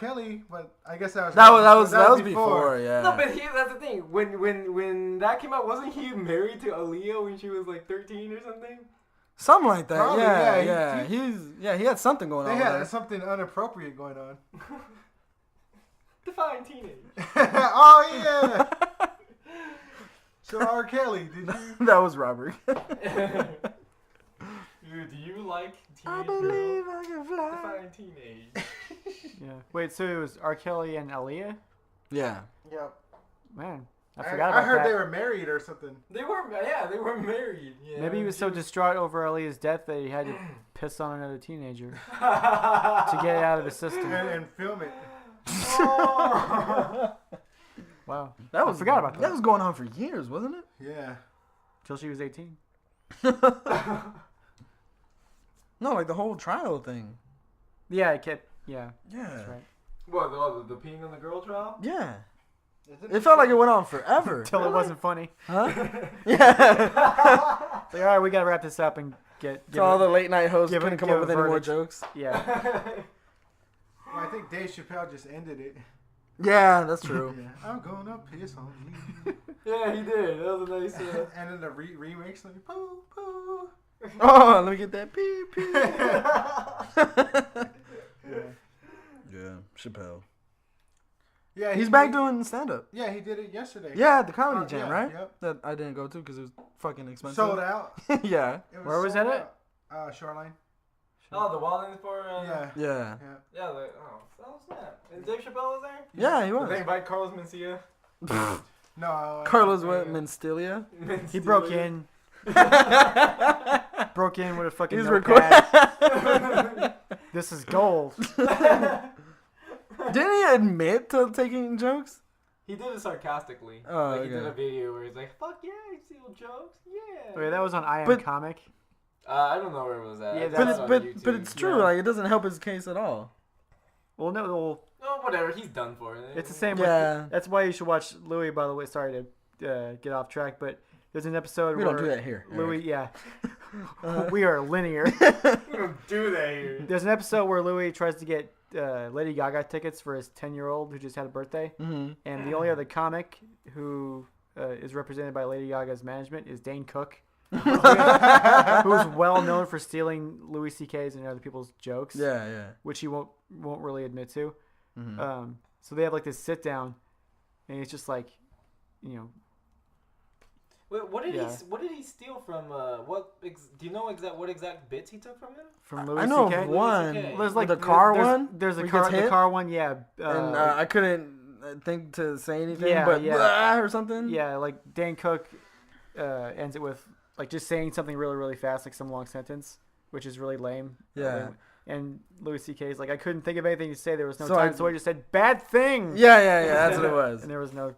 Kelly, but I guess that was before. Yeah. No, but that's the thing. When that came out, wasn't he married to Aaliyah when she was like 13 or something? Something like that. Probably, Yeah. He had something going on. They had something inappropriate going on. Define teenage. Oh yeah. So R. Kelly, did you? That was Robert. Dude, do you like teenage I believe girls? I can fly. Define teenage. Yeah. Wait, so it was R. Kelly and Aaliyah? Yeah. Yep. Man, I forgot about that. I heard they were married or something. They were married. Yeah, Maybe he was so distraught over Aaliyah's death that he had to piss on another teenager to get it out of his system. And film it. Oh. Wow. I forgot about that. That was going on for years, wasn't it? Yeah. Till she was 18. No, like the whole trial thing. Yeah, it kept. Yeah. Yeah. That's right. What, the peeing on the girl trial? Yeah. It felt like it went on forever. Until it wasn't funny. Huh? Yeah. Like, all right, we gotta wrap this up and get. So all the late night hosts give couldn't it- come give up with a any more verdict. jokes. Yeah. Well, I think Dave Chappelle just ended it. Yeah, that's true. Yeah. I'm gonna piss on you. Yeah, he did. That was a nice. And then the remix, like poo poo. Oh, let me get that pee pee. Yeah, Chappelle. Yeah, He's back doing stand up. Yeah, he did it yesterday. Yeah, at the Comedy Jam, yeah, right? yep. That I didn't go to because it was fucking expensive. Sold out. Yeah. It Where was sold that out. Shoreline. Oh, the Wilding for. Yeah. Yeah. Yeah. Oh snap! And Dave Chappelle was there. Yeah, he Did they was. invite Carlos Mencia? No. Carlos Menstilia. He broke in. Broke in with a fucking He's notepad. This is gold. Didn't he admit to taking jokes? He did it sarcastically. Oh, He okay. did a video where he's like, "Fuck yeah, I steal jokes, yeah." Wait, that was on I Am But- Comic. I don't know where it was at. Yeah, I but saw But it it's on but YouTube. it's true. Yeah. Like it doesn't help his case at all. Well, no, Oh, whatever. He's done for it. it's the same. Yeah. With, that's why you should watch Louis. By the way, sorry to get off track, but there's an episode We where don't do that here. Louis, yeah, we are linear. We don't do that here. There's an episode where Louis tries to get Lady Gaga tickets for his 10-year-old who just had a birthday, Mm-hmm. and the only other comic who is represented by Lady Gaga's management is Dane Cook, who's well known for stealing Louis C.K.'s and other people's jokes. Yeah, yeah. Which he won't really admit to. Mm-hmm. So they have like this sit down, and it's just like, you know. Wait, what did Yeah. he steal from? Do you know what exact bits he took from him? From Louis I know C.K. of one. C.K. There's like the car there's, one. There's a where he car. gets The hit? car one, yeah. And I couldn't think to say anything, Yeah, but yeah. blah, or something. Yeah, like Dane Cook ends it with like just saying something really, really fast, like some long sentence, which is really lame. Yeah. And Louis C.K. is like, I couldn't think of anything to say. There was no So time, so I just said bad thing. Yeah. That's what it was. And there was no,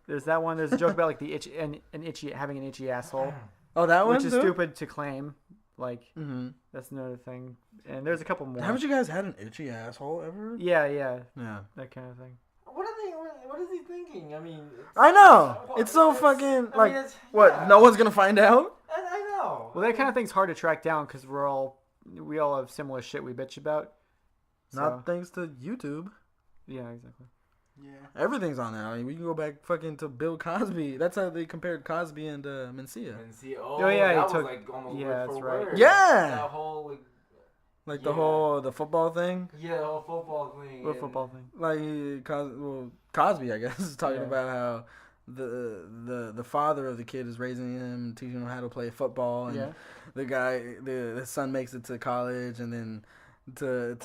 there's that one. There's a joke about like the itch and an itchy having an itchy asshole, Oh, that one which is too? stupid to claim. Like Mm-hmm. that's another thing. And there's a couple more. Haven't you guys had an itchy asshole ever? Yeah, Yeah. that kind of thing. What is he thinking? I mean, I know. It's so fucking like what? No one's gonna find out. I know. Well, that kind of thing's hard to track down because we all have similar shit we bitch about. So, Not thanks to YouTube. yeah, exactly. Yeah. Everything's on there. I mean, we can go back fucking to Bill Cosby. That's how they compared Cosby and Mencia. And see, Oh, yeah, he that was took- like almost yeah, word that's for right. word. Yeah. That whole Like Yeah. the football thing. the whole football thing. What and- football thing? Like Cosby, I guess, is talking Yeah. about how the father of the kid is raising him, teaching him how to play football, and Yeah. the son makes it to college, and then to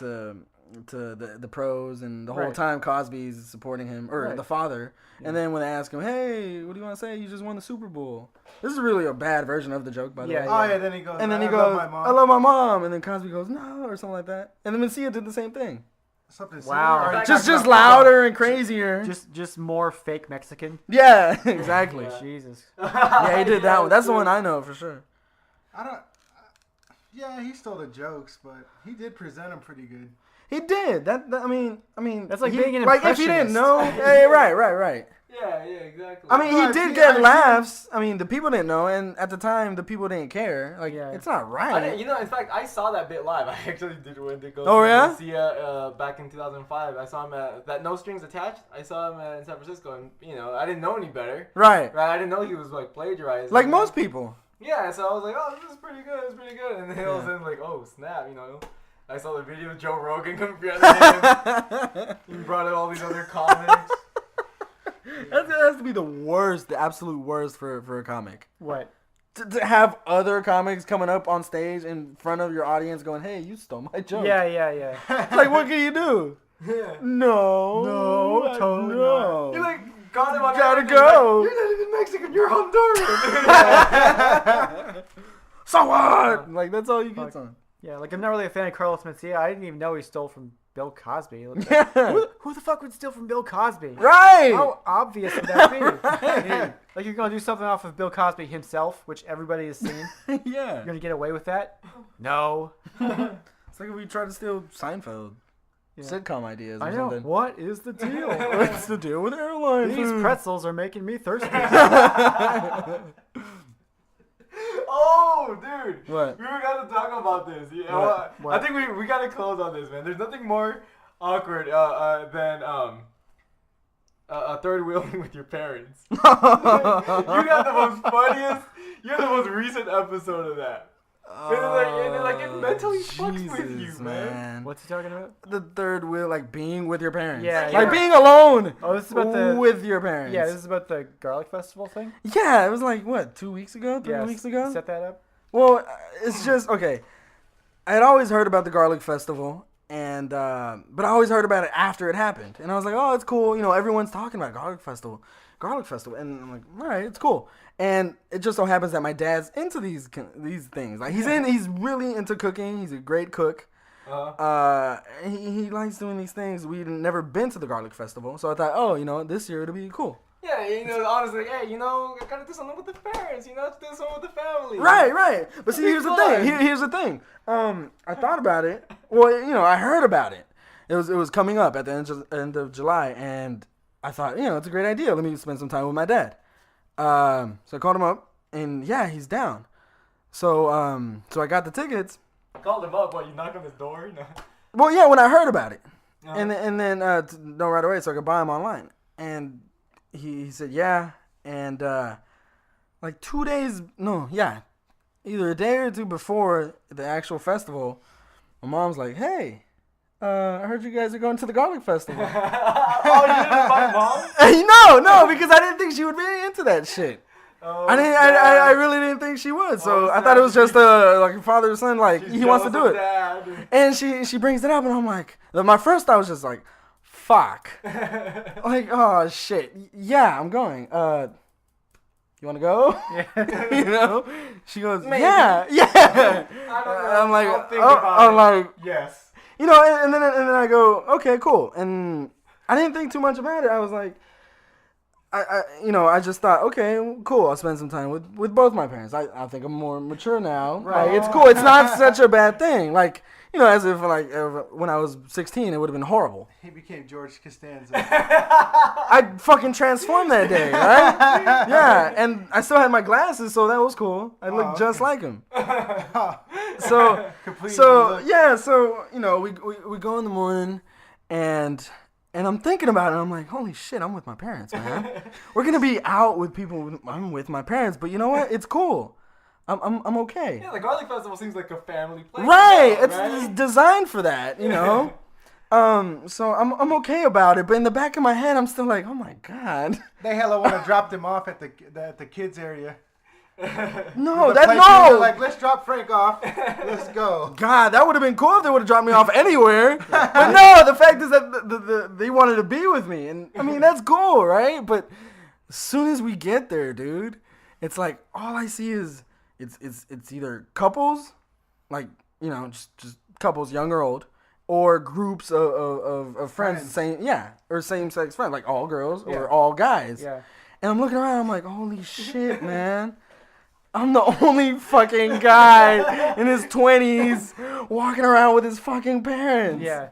the pros, and the whole Right. time Cosby's supporting him, or Right. the father. Yeah. And then when they ask him, hey, what do you want to say? You just won the Super Bowl. This is really a bad version of the joke, by the Yeah, way. Oh yeah. Then he goes. And then he I goes, love my mom. I love my mom. And then Cosby goes, no, or something like that. And then Mencia did the same thing. Something Wow. similar. Just louder and crazier. Just more fake Mexican. Yeah, exactly. Yeah. Jesus. Yeah, he did that one. That's the one I know for sure. I don't. Yeah, he stole the jokes, but he did present them pretty good. He did. That I mean, That's like he- being an like if you didn't impressionist. know. Hey, right. Yeah, exactly. I mean, he I've did seen- get I've laughs. I mean, the people didn't know, and at the time, the people didn't care. Like, Yeah. it's not I right. didn't, in fact, I saw that bit live. I actually did went to go Oh, see yeah? Garcia back in 2005. I saw him at that No Strings Attached. I saw him in San Francisco, and I didn't know any better. Right. Right, I didn't know he was like plagiarizing. Like most people. Yeah, so I was like, oh, this is pretty good. It's pretty good. And then all of a sudden, like, oh snap, I saw the video of Joe Rogan comparing him. He brought in all these other comics. That has to be the worst, the absolute worst for a comic. What? To have other comics coming up on stage in front of your audience going, hey, you stole my joke. Yeah. It's like, what can you do? Yeah. No, totally no. You like got him on Gotta everything, go. Like, you're not even Mexican, you're Honduran. So what? Like, that's all you get on. Yeah, like I'm not really a fan of Carlos Mencia. I didn't even know he stole from Bill Cosby. Like, Yeah. who the fuck would steal from Bill Cosby? Right. How obvious would that be? Right. Like you're gonna do something off of Bill Cosby himself, which everybody has seen. You're Yeah. gonna get away with that? No. It's like if we tried to steal Seinfeld. Yeah. Sitcom ideas or I know. something. What is the deal? What's the deal with airline These food? pretzels are making me thirsty. Oh, dude. What? We gotta talk about this. Yeah, What? I think we gotta close on this, man. There's nothing more awkward than a third wheeling with your parents. You got the most funniest, you have the most recent episode of that. It mentally fucks with you, man. What's he talking about? The third wheel, like being with your parents. Yeah, Like yeah. being alone Oh, this is about the with your parents. Yeah, this is about the garlic festival thing. Yeah, it was like, what, 2 weeks ago? 3 Yeah, weeks ago? Set that up. Well, it's just, okay. I had always heard about the garlic festival, and but I always heard about it after it happened. And I was like, oh, it's cool. Everyone's talking about garlic festival. And I'm like, all right, it's cool. And it just so happens that my dad's into these things. Like, he's really into cooking. He's a great cook. He likes doing these things. We'd never been to the garlic festival, so I thought, oh, this year it'll be cool. Yeah, honestly, hey, I gotta do something with the parents, do something with the family. Right. But see, here's the thing. Here's the thing. I thought about it. Well, I heard about it. It was coming up at the end of July, and I thought, it's a great idea. Let me spend some time with my dad. So I called him up, and yeah, he's down. So I got the tickets. Called him up. What? You knocked on his door? Well, yeah, when I heard about it, Uh-huh. and then no, right away, so I could buy him online. And he said yeah, and like 2 days, no, yeah, either a day or two before the actual festival, my mom's like, hey. I heard you guys are going to the garlic festival. Oh, you didn't invite mom? No, because I didn't think she would be into that shit. Oh, I really didn't think she would. So I thought it was just like a father son, like he wants to do it. Dad. And she brings it up, and I'm like, my first thought was just like, fuck, like, oh shit, yeah, I'm going. You want to go? Yeah. She goes, Maybe. yeah. I don't know. I'm like, I'll think about I'm it. like, Yes. and then I go, okay, cool. And I didn't think too much about it. I was like, I just thought, okay, cool. I'll spend some time with both my parents. I think I'm more mature now. Right. Like, it's cool. It's not such a bad thing. Like, as if like when I was 16, it would have been horrible. He became George Costanza. I fucking transformed that day, right? Yeah, and I still had my glasses, so that was cool. I looked just like him. So we go in the morning, and I'm thinking about it. I'm like, holy shit, I'm with my parents, man. We're gonna be out with people. I'm with my parents, but you know what? It's cool. I'm okay. Yeah, the garlic festival seems like a family place. Right, it's right? designed for that, So I'm okay about it, but in the back of my head, I'm still like, oh my god. They hella want to drop them off at the kids area. No, The place where they're like, let's drop Frank off. Let's go. God, that would have been cool if they would have dropped me off anywhere. But no, the fact is that they wanted to be with me, and I mean that's cool, right? But as soon as we get there, dude, it's like all I see is it's either couples, like just couples, young or old, or groups of friends, same sex friends, like all girls or all guys. Yeah. And I'm looking around, I'm like, holy shit, man. I'm the only fucking guy in his 20s walking around with his fucking parents. Yeah.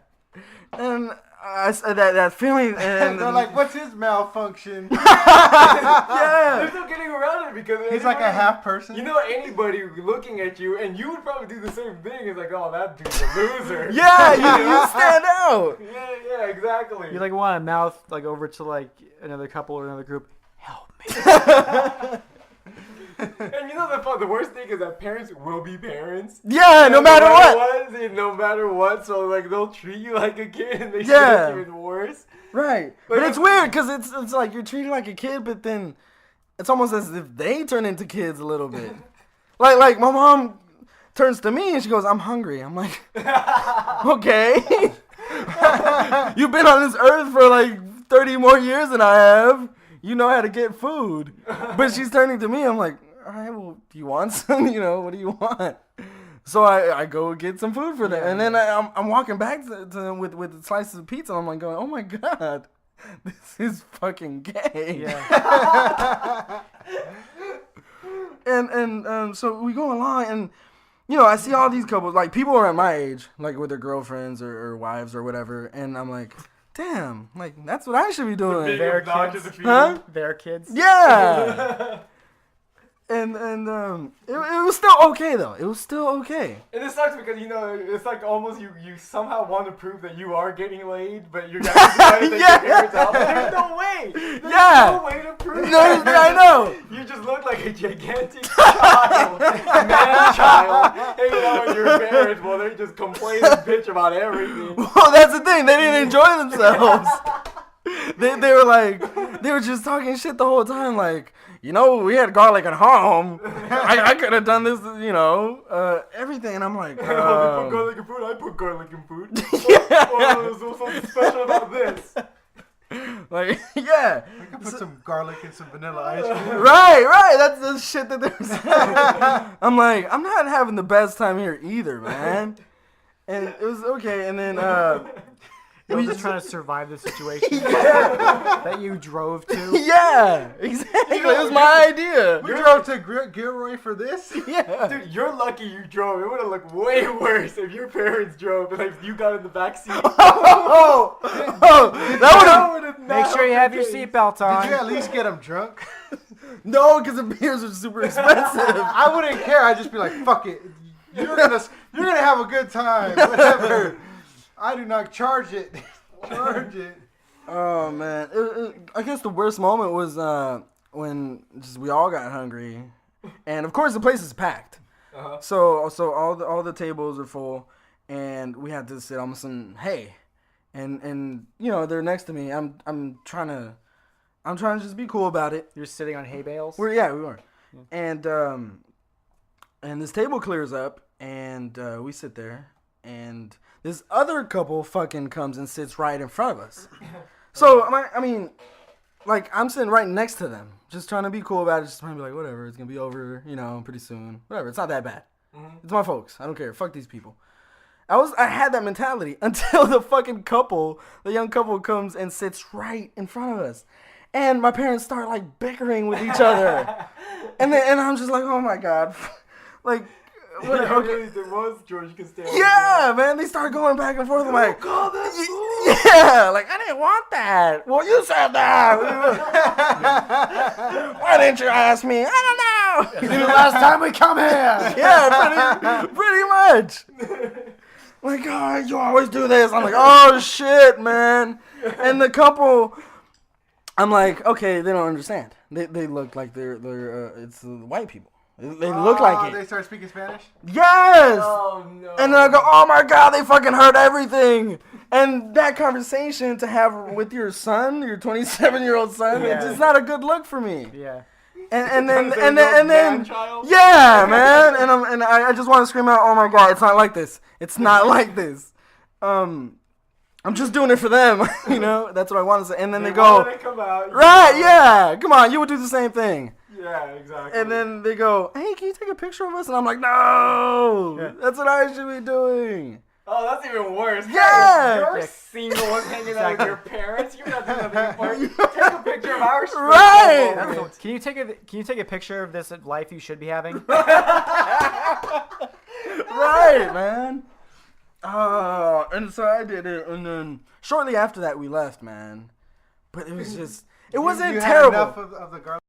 And that feeling, and They're like, what's his malfunction? yeah. There's no getting around it because He's like a half person. You know, anybody looking at you, and you would probably do the same thing. It's like, oh, that dude's a loser. Yeah, you stand out. Yeah, exactly. You like want to mouth like over to like another couple or another group. Help me. And you know the worst thing is that parents will be parents. Yeah, no matter what. No matter what. So like they'll treat you like a kid, and they Yeah. treat you even worse. Right. But it's weird because it's like you're treated like a kid, but then it's almost as if they turn into kids a little bit. Like my mom turns to me and she goes, "I'm hungry." I'm like, okay. You've been on this earth for like 30 more years than I have. You know how to get food. But she's turning to me. I'm like, all right, well, do you want some? What do you want? So I go get some food for them. And then I'm walking back to them with slices of pizza. And I'm like going, oh, my God. This is fucking gay. Yeah. and so we go along and, I see all these couples, like people around my age, like with their girlfriends or wives or whatever. And I'm like, damn, like that's what I should be doing. Their kids. Huh? Their kids. Yeah. and it was still okay though. It was still okay. And it sucks because it's like almost you somehow want to prove that you are getting laid, but you're not trying to take your parents out. But there's no way. There's no way to prove No, that. I know. You just look like a gigantic child, man-child, hanging out with your parents while they just complain and bitch about everything. Well, that's the thing. They didn't enjoy themselves. they were just talking shit the whole time. Like, we had garlic at home. I could have done this, everything. And I'm like, They put garlic in food. I put garlic in food. Oh, there's something special about this. like, yeah. We could put some garlic and some vanilla ice cream. Right. That's the shit that they're saying. I'm like, I'm not having the best time here either, man. And it was okay. And then, You're just trying to survive the situation that you drove to. Yeah, exactly. It was my idea. We drove to Gilroy for this? Yeah. Dude, you're lucky you drove. It would have looked way worse if your parents drove and like you got in the back seat. That would have. Make sure you have your seatbelt on. Did you at least get them drunk? No, because the beers are super expensive. I wouldn't care. I'd just be like, fuck it. You're gonna have a good time. Whatever. I do not charge it. Charge it. Oh man, I guess the worst moment was when we all got hungry, and of course the place is packed. Uh-huh. So all the tables are full, and we had to sit on some hay, and they're next to me. I'm trying to just be cool about it. You're sitting on hay bales. We were, and this table clears up, and we sit there, and this other couple fucking comes and sits right in front of us. So, I mean, like, I'm sitting right next to them, just trying to be cool about it, just trying to be like, whatever, it's going to be over, pretty soon. Whatever, it's not that bad. Mm-hmm. It's my folks. I don't care. Fuck these people. I had that mentality until the young couple comes and sits right in front of us. And my parents start, like, bickering with each other. and I'm just like, oh, my God. Like... Okay. There was George Costanza. Yeah, man, they start going back and forth. I'm like, call that fool? Yeah, like, I didn't want that. Well, you said that. Why didn't you ask me? I don't know. The last time we come here. Yeah, pretty much. Like, oh, you always do this. I'm like, oh, shit, man. And the couple, I'm like, okay, they don't understand. They look like they're it's white people. They look like it. They start speaking Spanish? Yes! Oh, no. And then I go, oh my God, they fucking heard everything. And that conversation to have with your son, your 27-year-old son, it's just not a good look for me. Yeah. And then, yeah, man. And I just want to scream out, oh my God, it's not like this. It's not like this. I'm just doing it for them, That's what I want to say. And then they go, come out, right, yeah, come on, you would do the same thing. Yeah, exactly. And then they go, hey, can you take a picture of us? And I'm like, no, that's what I should be doing. Oh, that's even worse. Yeah. You're single and hanging out with your parents. You're not doing nothing important. Take a picture of our spring Right. moment. Can you take a picture of this life you should be having? Right, man. And so I did it, and then shortly after that we left, man. But it was just, it wasn't You had terrible. enough of the garlic.